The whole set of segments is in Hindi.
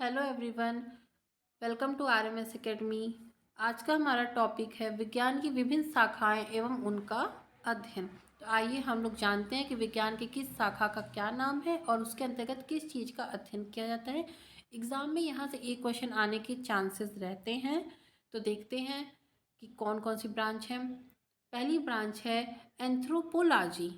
Hello everyone, welcome to RMS academy. आज का हमारा टॉपिक है विज्ञान की विभिन्न शाखाएं एवं उनका अध्ययन। तो आइए हम लोग जानते हैं कि विज्ञान की किस शाखा का क्या नाम है और उसके अंतर्गत किस चीज़ का अध्ययन किया जाता है। एग्ज़ाम में यहाँ से एक क्वेश्चन आने के चांसेस रहते हैं। तो देखते हैं कि कौन कौन सी ब्रांच है। पहली ब्रांच है एंथ्रोपोलॉजी।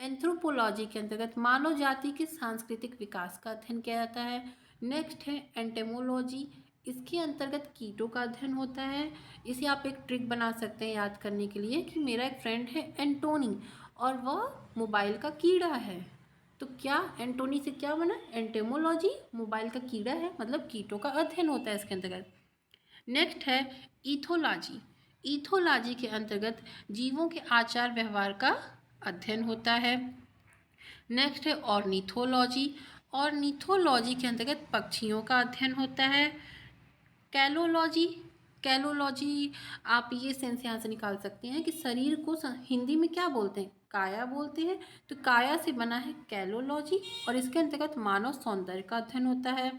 एंथ्रोपोलॉजी के अंतर्गत मानव जाति के सांस्कृतिक विकास का अध्ययन किया जाता है। नेक्स्ट है एंटेमोलॉजी। इसके अंतर्गत कीटों का अध्ययन होता है। इसे आप एक ट्रिक बना सकते हैं याद करने के लिए कि मेरा एक फ्रेंड है एंटोनी और वह मोबाइल का कीड़ा है। तो क्या एंटोनी से क्या बना? एंटेमोलॉजी, मोबाइल का कीड़ा है मतलब कीटों का अध्ययन होता है इसके अंतर्गत। नेक्स्ट है ईथोलॉजी। ईथोलॉजी के अंतर्गत जीवों के आचार व्यवहार का अध्ययन होता है। नेक्स्ट है ऑर्निथोलॉजी। ऑर्निथोलॉजी के अंतर्गत पक्षियों का अध्ययन होता है। कैलोलॉजी। कैलोलॉजी आप ये सेंस यहाँ से निकाल सकते हैं कि शरीर को हिंदी में क्या बोलते हैं? काया बोलते हैं। तो काया से बना है कैलोलॉजी और इसके अंतर्गत मानव सौंदर्य का अध्ययन होता है।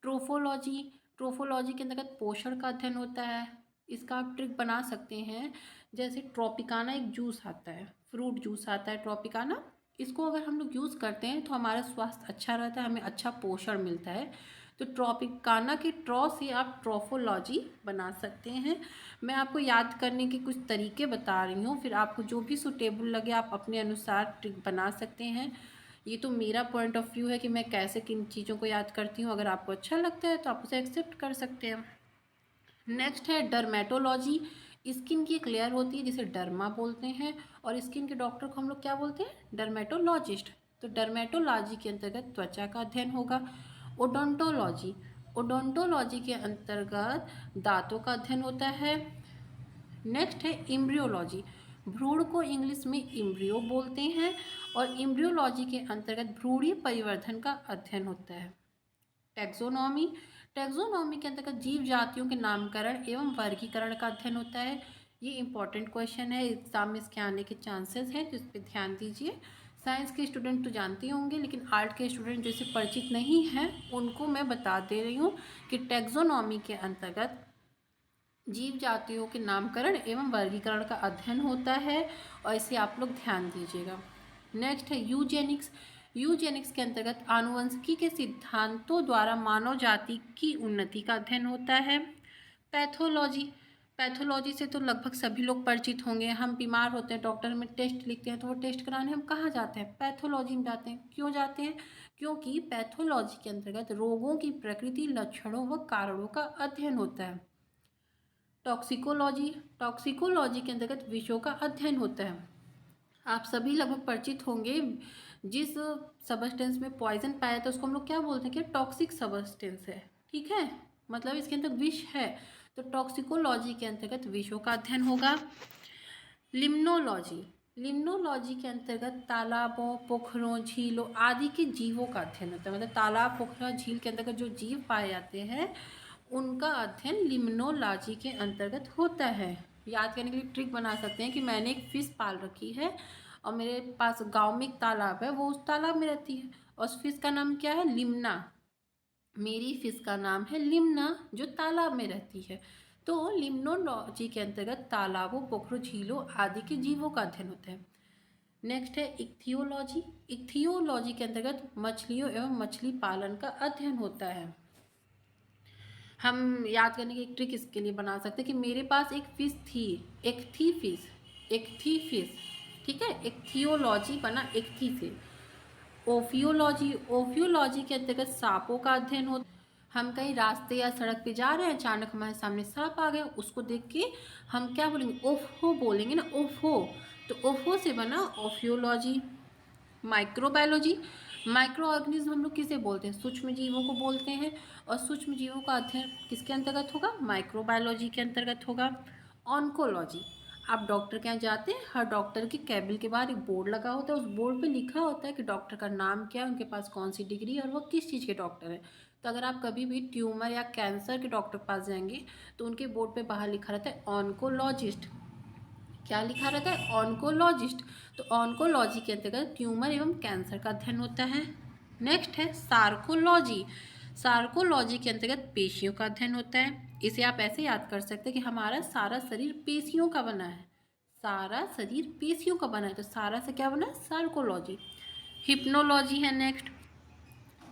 ट्रोफोलॉजी। ट्रोफोलॉजी के अंतर्गत पोषण का अध्ययन होता है। इसका आप ट्रिक बना सकते हैं, जैसे ट्रॉपिकाना एक जूस आता है, फ्रूट जूस आता है ट्रॉपिकाना। इसको अगर हम लोग यूज़ करते हैं तो हमारा स्वास्थ्य अच्छा रहता है, हमें अच्छा पोषण मिलता है। तो ट्रॉपिकाना के ट्रॉ से आप ट्रॉफोलॉजी बना सकते हैं। मैं आपको याद करने के कुछ तरीके बता रही हूँ, फिर आपको जो भी सूटेबल लगे आप अपने अनुसार ट्रिक बना सकते हैं। ये तो मेरा पॉइंट ऑफ व्यू है कि मैं कैसे किन चीज़ों को याद करती हूँ। अगर आपको अच्छा लगता है तो आप उसे एक्सेप्ट कर सकते हैं। नेक्स्ट है डर्मेटोलॉजी। स्किन की एक लेयर होती है जिसे डर्मा बोलते हैं और स्किन के डॉक्टर को हम लोग क्या बोलते हैं? डर्मेटोलॉजिस्ट। तो डर्मेटोलॉजी के अंतर्गत त्वचा का अध्ययन होगा। ओडोंटोलॉजी। ओडोंटोलॉजी के अंतर्गत दांतों का अध्ययन होता है। नेक्स्ट है इम्ब्रियोलॉजी। भ्रूण को इंग्लिश में इम्ब्रियो बोलते हैं और इम्ब्रियोलॉजी के अंतर्गत भ्रूणीय परिवर्धन का अध्ययन होता है। टैक्सोनॉमी। टैक्सोनॉमी के अंतर्गत जीव जातियों के नामकरण एवं वर्गीकरण का अध्ययन होता है। ये इंपॉर्टेंट क्वेश्चन है, एग्जाम में इसके आने के चांसेस हैं, तो इस पर ध्यान दीजिए। साइंस के स्टूडेंट तो जानते होंगे, लेकिन आर्ट के स्टूडेंट जो इससे परिचित नहीं हैं उनको मैं बता दे रही हूँ कि टैक्सोनॉमी के अंतर्गत जीव जातियों के नामकरण एवं वर्गीकरण का अध्ययन होता है और इसे आप लोग ध्यान दीजिएगा। नेक्स्ट है यूजेनिक्स। यूजेनिक्स के अंतर्गत आनुवंशिकी के सिद्धांतों द्वारा मानव जाति की उन्नति का अध्ययन होता है। पैथोलॉजी। पैथोलॉजी से तो लगभग सभी लोग परिचित होंगे। हम बीमार होते हैं, डॉक्टर में टेस्ट लिखते हैं, तो वो टेस्ट कराने हम कहाँ जाते हैं? पैथोलॉजी में जाते हैं। क्यों जाते हैं? क्योंकि पैथोलॉजी के अंतर्गत रोगों की प्रकृति, लक्षणों व कारणों का अध्ययन होता है। टॉक्सिकोलॉजी। टॉक्सिकोलॉजी के अंतर्गत विषयों का अध्ययन होता है। आप सभी लगभग परिचित होंगे, जिस सबस्टेंस में पॉइजन पाया था उसको हम लोग क्या बोलते हैं कि टॉक्सिक सबस्टेंस है। ठीक है, मतलब इसके अंदर विष है। तो टॉक्सिकोलॉजी के अंतर्गत विषयों का अध्ययन होगा। लिम्नोलॉजी। लिम्नोलॉजी के अंतर्गत तालाबों, पोखरों, झीलों आदि के जीवों का अध्ययन होता है। मतलब तालाब, पोखरा, झील के अंतर्गत जो जीव पाए जाते हैं उनका अध्ययन लिम्नोलॉजी के अंतर्गत होता है। याद करने के लिए ट्रिक बना सकते हैं कि मैंने एक फिश पाल रखी है और मेरे पास गांव में एक तालाब है, वो उस तालाब में रहती है और उस फिश का नाम क्या है? लिम्ना। मेरी फिश का नाम है लिम्ना जो तालाब में रहती है। तो लिम्नोलॉजी के अंतर्गत तालाबों, पोखरों, झीलों आदि के जीवों का अध्ययन होता है। नेक्स्ट है इक्थियोलॉजी। इक्थियोलॉजी के अंतर्गत मछलियों एवं मछली पालन का अध्ययन होता है। हम याद करने की एक ट्रिक इसके लिए बना सकते हैं कि मेरे पास एक फिश थी, एक थी फिश, एक थी फिश। ठीक है, एक थियोलॉजी बना एक थी फिश। ओफियोलॉजी। ओफियोलॉजी के अंतर्गत सांपों का अध्ययन होता है। हम कहीं रास्ते या सड़क पे जा रहे हैं, अचानक हमारे सामने सांप आ गया, उसको देख के हम क्या बोलेंगे? ओफो बोलेंगे ना, ओफो। तो ओफो से बना ओफियोलॉजी। माइक्रोबायोलॉजी। माइक्रो ऑर्गेनिज्म हम लोग किसे बोलते हैं? सूक्ष्म जीवों को बोलते हैं और सूक्ष्म जीवों का अध्ययन किसके अंतर्गत होगा? माइक्रोबायोलॉजी के अंतर्गत होगा। ऑन्कोलॉजी। आप डॉक्टर के यहाँ जाते हैं, हर डॉक्टर के कैबिन के बाहर एक बोर्ड लगा होता है, उस बोर्ड पे लिखा होता है कि डॉक्टर का नाम क्या है, उनके पास कौन सी डिग्री है और वो किस चीज़ के डॉक्टर हैं। तो अगर आप कभी भी ट्यूमर या कैंसर के डॉक्टर के पास जाएंगे तो उनके बोर्ड पे बाहर लिखा रहता है ऑन्कोलॉजिस्ट। क्या लिखा रहता है? ऑन्कोलॉजिस्ट। तो ऑन्कोलॉजी के अंतर्गत ट्यूमर एवं कैंसर का अध्ययन होता है। नेक्स्ट है सार्कोलॉजी। सार्कोलॉजी के अंतर्गत पेशियों का अध्ययन होता है। इसे आप ऐसे याद कर सकते हैं कि हमारा सारा शरीर पेशियों का बना है, सारा शरीर पेशियों का बना है, तो सारा से क्या बना है, सार्कोलॉजी। हिप्नोलॉजी है नेक्स्ट।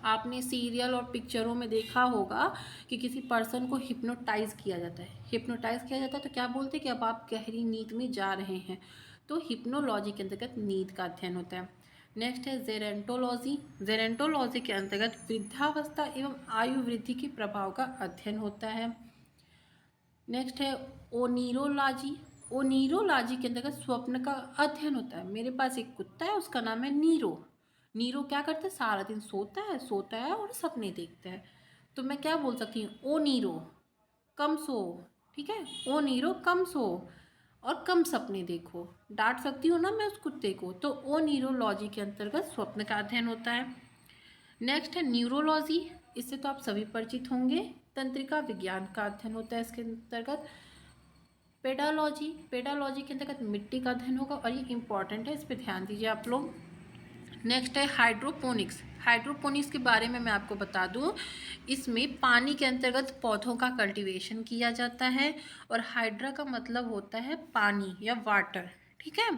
आपने सीरियल और पिक्चरों में देखा होगा कि किसी पर्सन को हिप्नोटाइज किया जाता है। हिप्नोटाइज किया जाता है तो क्या बोलते हैं कि अब आप गहरी नींद में जा रहे हैं, तो हिप्नोलॉजी के अंतर्गत नींद का अध्ययन होता है। नेक्स्ट है जेरेंटोलॉजी। जेरेंटोलॉजी के अंतर्गत वृद्धावस्था एवं आयु वृद्धि के प्रभाव का अध्ययन होता है। नेक्स्ट है ओनीरोलॉजी। ओनीरोलॉजी के अंतर्गत स्वप्न का अध्ययन होता है। मेरे पास एक कुत्ता है, उसका नाम है नीरो। नीरो क्या करता है, सारा दिन सोता है और सपने देखता है। तो मैं क्या बोल सकती हूँ, ओ नीरो कम सो, ठीक है, ओ नीरो कम सो और कम सपने देखो। डांट सकती हूँ ना मैं उस कुत्ते को। तो ओ नीरोलॉजी के अंतर्गत स्वप्न का अध्ययन होता है। नेक्स्ट है न्यूरोलॉजी। इससे तो आप सभी परिचित होंगे, तंत्रिका विज्ञान का अध्ययन होता है इसके अंतर्गत। पेडालॉजी। पेडालॉजी के अंतर्गत मिट्टी का अध्ययन होगा और ये इंपॉर्टेंट है, इस पर ध्यान दीजिए आप लोग। नेक्स्ट है हाइड्रोपोनिक्स। हाइड्रोपोनिक्स के बारे में मैं आपको बता दूं, इसमें पानी के अंतर्गत पौधों का कल्टीवेशन किया जाता है और हाइड्रा का मतलब होता है पानी या वाटर, ठीक है।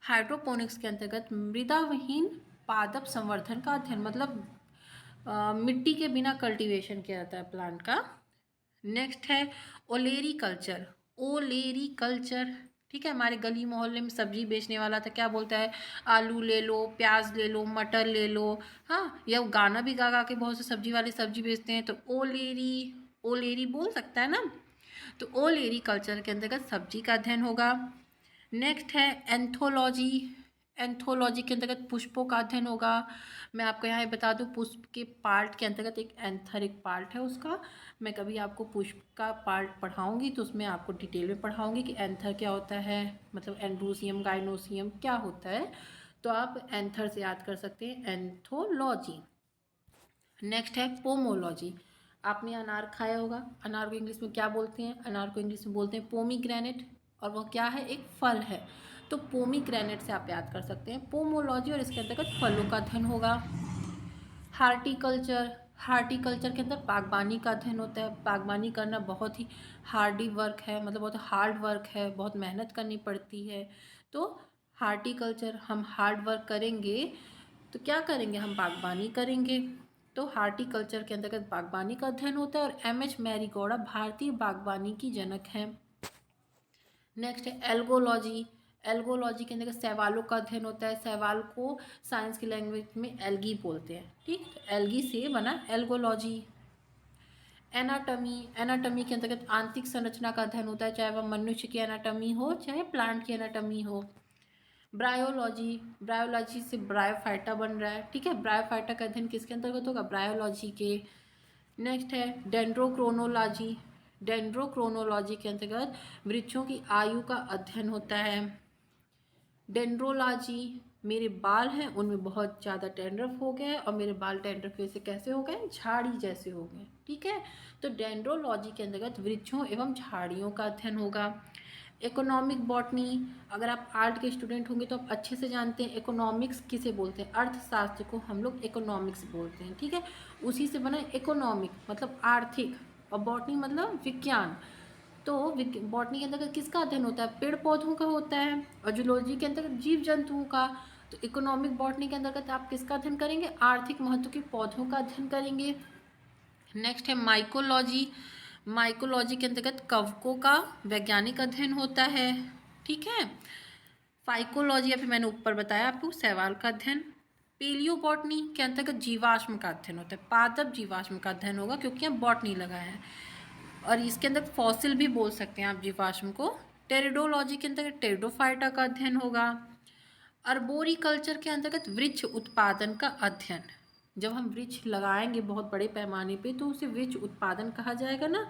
हाइड्रोपोनिक्स के अंतर्गत मृदाविहीन पादप संवर्धन का अध्ययन, मतलब मिट्टी के बिना कल्टीवेशन किया जाता है प्लांट का। नेक्स्ट है ओलेरी कल्चर। ओलेरी कल्चर, ठीक है। हमारे गली मोहल्ले में सब्जी बेचने वाला था, क्या बोलता है, आलू ले लो, प्याज ले लो, मटर ले लो, हाँ, या गाना भी गा गा के बहुत से सब्जी वाले सब्जी बेचते हैं, तो ओलेरी, ओलेरी बोल सकता है ना। तो ओलेरी कल्चर के अंतर्गत सब्जी का अध्ययन होगा। नेक्स्ट है एंथोलॉजी। एंथोलॉजी के अंतर्गत पुष्पों का अध्ययन होगा। मैं आपको यहाँ बता दूँ, पुष्प के पार्ट के अंतर्गत एक एंथर एक पार्ट है उसका। मैं कभी आपको पुष्प का पार्ट पढ़ाऊँगी तो उसमें आपको डिटेल में पढ़ाऊँगी कि एंथर क्या होता है, मतलब एंड्रोसियम गाइनोसियम क्या होता है, तो आप एंथर से याद कर सकते हैं, एंथोलॉजी। नेक्स्ट है पोमोलॉजी। आपने अनार खाया होगा, अनार को इंग्लिश में क्या बोलते हैं, अनार को इंग्लिश में बोलते हैं पोमीग्रेनेट, और वह क्या है, एक फल है। तो पोमीग्रेनेट से आप याद कर सकते हैं पोमोलॉजी, और इसके अंतर्गत फलों का अध्ययन होगा। हार्टिकल्चर। हार्टिकल्चर के अंदर बागबानी का अध्ययन होता है। बागबानी करना बहुत ही हार्डी वर्क है, मतलब बहुत हार्ड वर्क है, बहुत मेहनत करनी पड़ती है। तो हार्टिकल्चर, हम हार्ड वर्क करेंगे तो क्या करेंगे, हम बागबानी करेंगे। तो हार्टिकल्चर के अंतर्गत बागबानी का अध्ययन होता है, और एम.एच. मैरीगौड़ा भारतीय बागबानी की जनक हैं। नेक्स्ट है एल्गोलॉजी। एल्गोलॉजी के अंदर शैवालों का अध्ययन होता है। शैवाल को साइंस की लैंग्वेज में एल्गी बोलते हैं, ठीक, तो एल्गी से बना एल्गोलॉजी। एनाटमी। एनाटमी के अंतर्गत आंतरिक संरचना का अध्ययन होता है, चाहे वह मनुष्य की एनाटमी हो चाहे प्लांट की एनाटमी हो। ब्रायोलॉजी। ब्रायोलॉजी से ब्रायोफाइटा बन रहा है, ठीक है। ब्रायोफाइटा का अध्ययन किसके अंतर्गत होगा, ब्रायोलॉजी के। नेक्स्ट है डेंड्रोक्रोनोलॉजी। डेंड्रोक्रोनोलॉजी के अंतर्गत वृक्षों की आयु का अध्ययन होता है। डेंड्रोलॉजी, मेरे बाल हैं उनमें बहुत ज़्यादा डैंड्रफ हो गया है, और मेरे बाल डैंड्रफ से कैसे हो गए, झाड़ी जैसे हो गए, ठीक है। तो डेंड्रोलॉजी के अंतर्गत वृक्षों एवं झाड़ियों का अध्ययन होगा। Economic botany. अगर आप आर्ट के स्टूडेंट होंगे तो आप अच्छे से जानते हैं इकोनॉमिक्स किसे बोलते हैं, अर्थशास्त्र को हम लोग इकोनॉमिक्स बोलते हैं, ठीक है। उसी से बना इकोनॉमिक मतलब आर्थिक, और बॉटनी मतलब विज्ञान। तो बॉटनी के अंतर्गत किसका अध्ययन होता है, पेड़ पौधों का होता है, और जूलॉजी के अंतर्गत जीव जंतुओं का। तो इकोनॉमिक बॉटनी के अंतर्गत आप किसका अध्ययन करेंगे, आर्थिक महत्व के पौधों का अध्ययन करेंगे। नेक्स्ट है माइकोलॉजी। माइकोलॉजी के अंतर्गत कवकों का वैज्ञानिक अध्ययन होता है, ठीक है। फाइकोलॉजी अभी मैंने ऊपर बताया आपको, शैवाल का अध्ययन। पेलियोबॉटनी के अंतर्गत जीवाश्म का अध्ययन होता है, पादप जीवाश्म का अध्ययन होगा क्योंकि यहाँ बॉटनी लगा है, और इसके अंदर फॉसिल भी बोल सकते हैं आप जीवाश्म को। टेरिडोलॉजी के अंतर्गत टेरिडोफाइटा का अध्ययन होगा। अर्बोरिकल्चर के अंतर्गत वृक्ष उत्पादन का अध्ययन। जब हम वृक्ष लगाएंगे बहुत बड़े पैमाने पे तो उसे वृक्ष उत्पादन कहा जाएगा ना।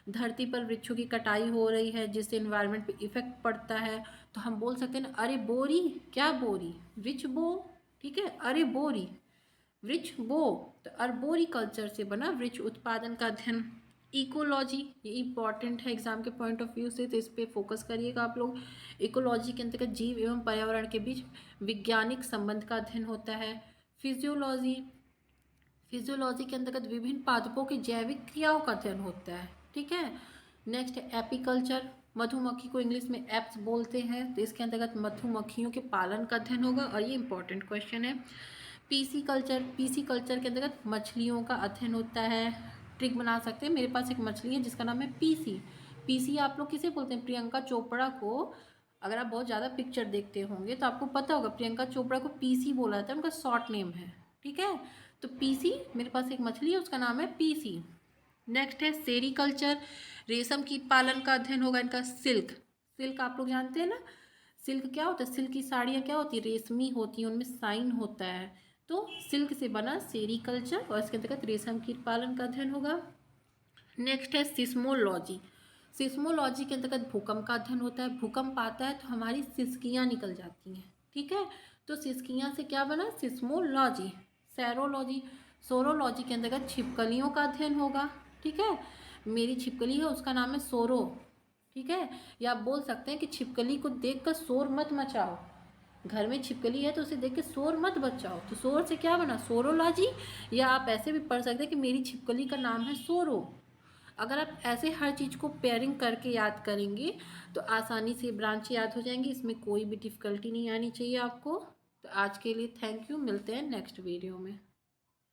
धरती पर वृक्षों की कटाई हो रही है जिससे इन्वायरमेंट पे इफेक्ट पड़ता है, तो हम बोल सकते हैं ना, अरे बोरी, क्या बोरी, वृक्ष बो, ठीक है, अरे बोरी, वृक्ष बो। तो अर्बोरिकल्चर से बना वृक्ष उत्पादन का अध्ययन। इकोलॉजी, ये इंपॉर्टेंट है एग्जाम के पॉइंट ऑफ व्यू से, तो इस पर फोकस करिएगा आप लोग। इकोलॉजी के अंतर्गत जीव एवं पर्यावरण के बीच वैज्ञानिक संबंध का अध्ययन होता है। फिजियोलॉजी। फिजियोलॉजी के अंतर्गत विभिन्न पादपों की जैविक क्रियाओं का अध्ययन होता है। ठीक है। नेक्स्ट है एपीकल्चर, मधुमक्खी को इंग्लिश में एप्स बोलते हैं, तो इसके अंतर्गत मधुमक्खियों के पालन का अध्ययन होगा और ये इंपॉर्टेंट क्वेश्चन है। पीसी कल्चर, पीसी कल्चर के अंतर्गत मछलियों का अध्ययन होता है। ट्रिक बना सकते हैं, मेरे पास एक मछली है जिसका नाम है पीसी। पीसी आप लोग किसे बोलते हैं? प्रियंका चोपड़ा को, अगर आप बहुत ज़्यादा पिक्चर देखते होंगे तो आपको पता होगा प्रियंका चोपड़ा को पीसी बोला जाता है, उनका शॉर्ट नेम है। ठीक है, तो पीसी, मेरे पास एक मछली है उसका नाम है पीसी। नेक्स्ट है सेरीकल्चर, रेशम कीट पालन का अध्ययन होगा इनका। सिल्क, सिल्क आप लोग जानते हैं ना, सिल्क क्या होता है? सिल्क की साड़ियाँ क्या होती है? रेशमी होती हैं, उनमें साइन होता है, तो सिल्क से बना सेरीकल्चर और इसके अंतर्गत रेशम कीट पालन का अध्ययन होगा। नेक्स्ट है सिस्मोलॉजी, सिस्मोलॉजी के अंतर्गत भूकंप का अध्ययन होता है। भूकंप आता है तो हमारी सिसकियाँ निकल जाती हैं। ठीक है, तो सिसकियाँ से क्या बना? सिस्मोलॉजी। सैरोलॉजी, सोरोलॉजी के अंतर्गत छिपकलियों का अध्ययन होगा। ठीक है, मेरी छिपकली है उसका नाम है सोरो। ठीक है, या आप बोल सकते हैं कि छिपकली को देखकर शोर मत मचाओ। घर में छिपकली है तो उसे देख के शोर मत बचाओ, तो शोर से क्या बना? सोरोलॉजी। या आप ऐसे भी पढ़ सकते हैं कि मेरी छिपकली का नाम है सोरो। अगर आप ऐसे हर चीज़ को पेयरिंग करके याद करेंगे तो आसानी से ब्रांच याद हो जाएंगी, इसमें कोई भी डिफ़िकल्टी नहीं आनी चाहिए आपको। तो आज के लिए थैंक यू, मिलते हैं नेक्स्ट वीडियो में।